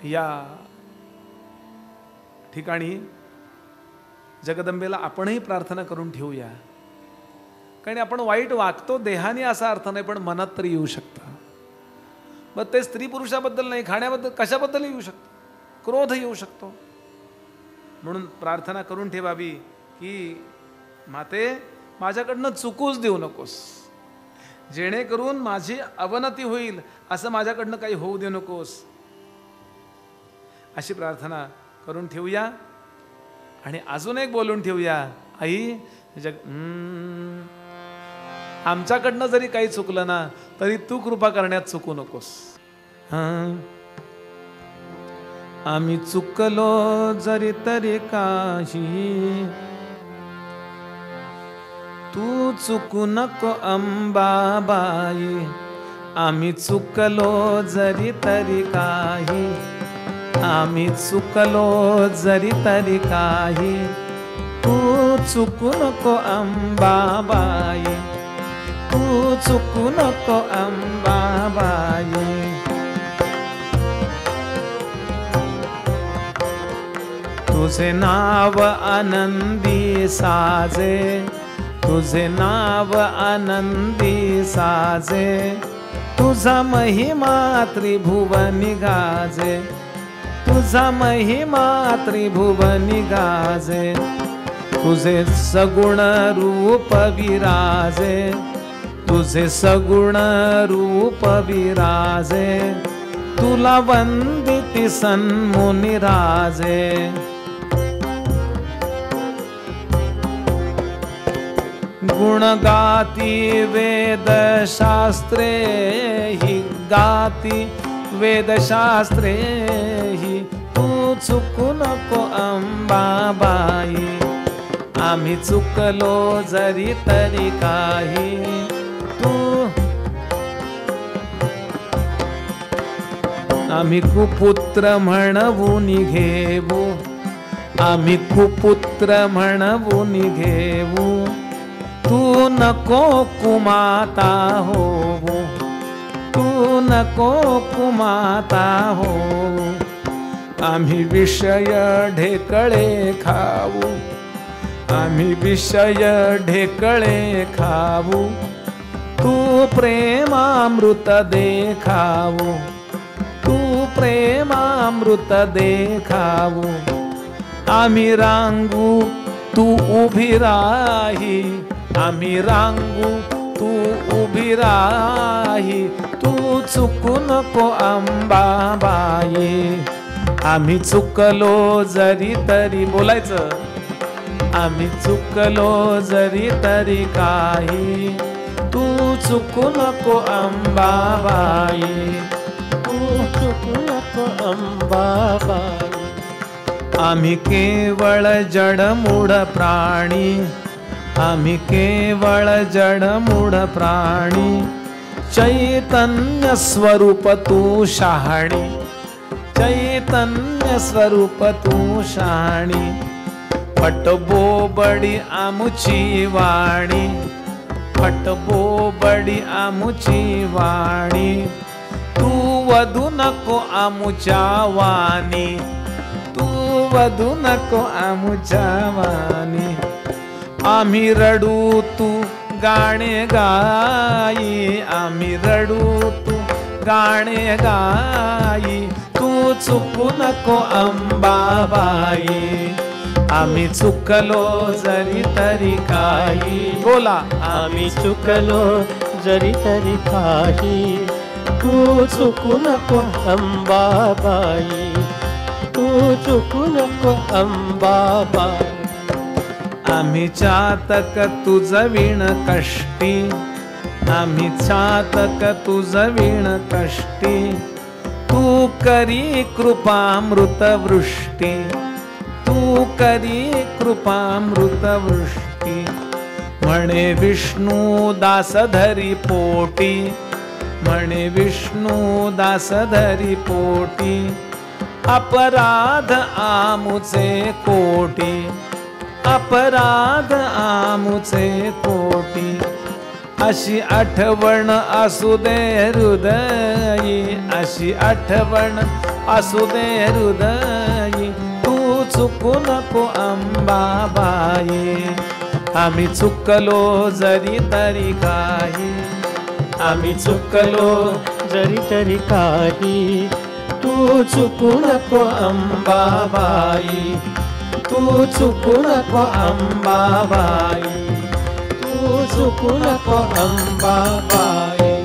या ठिकाणी जगदंबेला आपणही प्रार्थना करून ठेवूया. कारण आपण वाईट वागतो देहाने असा अर्थ नाही, पण मनात तरी येऊ शकतं. मग ते स्त्री पुरुषाबद्दल नाही, खाण्याबद्दल कशाबद्दल येऊ शकतं, क्रोध येऊ शकतो. म्हणून प्रार्थना करून ठेवावी की माते माझ्याकडनं चुकूच देऊ नकोस, जेणेकरून माझी अवनती होईल असं माझ्याकडनं काही होऊ देऊ नकोस, अशी प्रार्थना करून ठेवूया. आणि अजून एक बोलून ठेवूया, आई आमच्याकडनं जरी काही चुकलं ना तरी तू कृपा करण्यात चुकू नकोस. आम्ही चुकलो जरी तरी काही, तू चुकू नको अंबाबाई. आम्ही चुकलो जरी तरी काही, आम्ही चुकलो जरी तरी काही, तू चुकू नको अंबाबाई, तू चुकू नको अंबाबाई. तुझे नाव आनंदी साजे, तुझे नाव आनंदी साजे, तुझा महिमा त्रिभुवनी गाजे, तुझा महिमा त्रिभुवनी गाजे. तुझे सगुण रूप विराजे, तुझे सगुण रूप विराजे, तुला वंदिती सन्मुनी राजे. गुण गाती वेदशास्त्रे हि गाती वेदशास्त्रे हि, तू चुकू नको अंबाबाई. आम्ही चुकलो जरी तरी काही, तू आम्ही कुपुत्र म्हणवून घेऊ, आम्ही कुपुत्र म्हणवून घेऊ, तू नको कुमाता होवो, तू नको कुमाता हो. आम्ही विषय ढेकळे खाऊ, आम्ही विषय ढेकळे खाऊ, तू प्रेमामृत देखाऊ, तू प्रेमामृत देखाऊ. आम्ही रांगू तू उभी राही, आम्ही रांगू तू उभी राही, तू चुकू नको अंबाबाई. आम्ही चुकलो जरी तरी, बोलायचं, आम्ही चुकलो जरी तरी काही, तू चुकू नको अंबाबाई, तू चुकू नको अंबाबाई. आम्ही केवळ जडमूढ प्राणी, आम्ही केवळ जडमूढ प्राणी, चैतन्य स्वरूप तू शहाणी, चैतन्य स्वरूप तू शहाणी. फटबोबडी आमुची वाणी, फटबोबडी आमुची वाणी, तू वधू नको आमुच्या वाणी, तू वधू नको आमुच्या वाणी. आम्ही रडू तू गाणे गाई, आम्ही रडू तू गाणे गाई, तू चुकू नको अंबाबाई. आम्ही चुकलो जरी तरी काही, बोला, आम्ही चुकलो जरी तरी काही, तू चुकू नको अंबाबाई, तू चुकू नको अंबाबाई. आम्ही चातक तुझ विण कष्टी, आम्ही चातक तुझ विण कष्टी, तू करी कृपामृत वृष्टी, तू करी कृपामृत वृष्टी. म्हणे विष्णू दास धरी पोटी, म्हणे विष्णू दास धरी पोटी, अपराध आमुचे कोटी, अपराध आमुचे कोटी. अशी आठवण असू दे हृदयी, अशी आठवण असू दे हृदयी, तू चुकू नको अंबाबाई. आम्ही चुकलो जरी तरी काही, आम्ही चुकलो जरी तरी काही, तू चुकू नको अंबाबाई, तू चुकू नको अंबाबाई, तू चुकू नको अंबाबाई.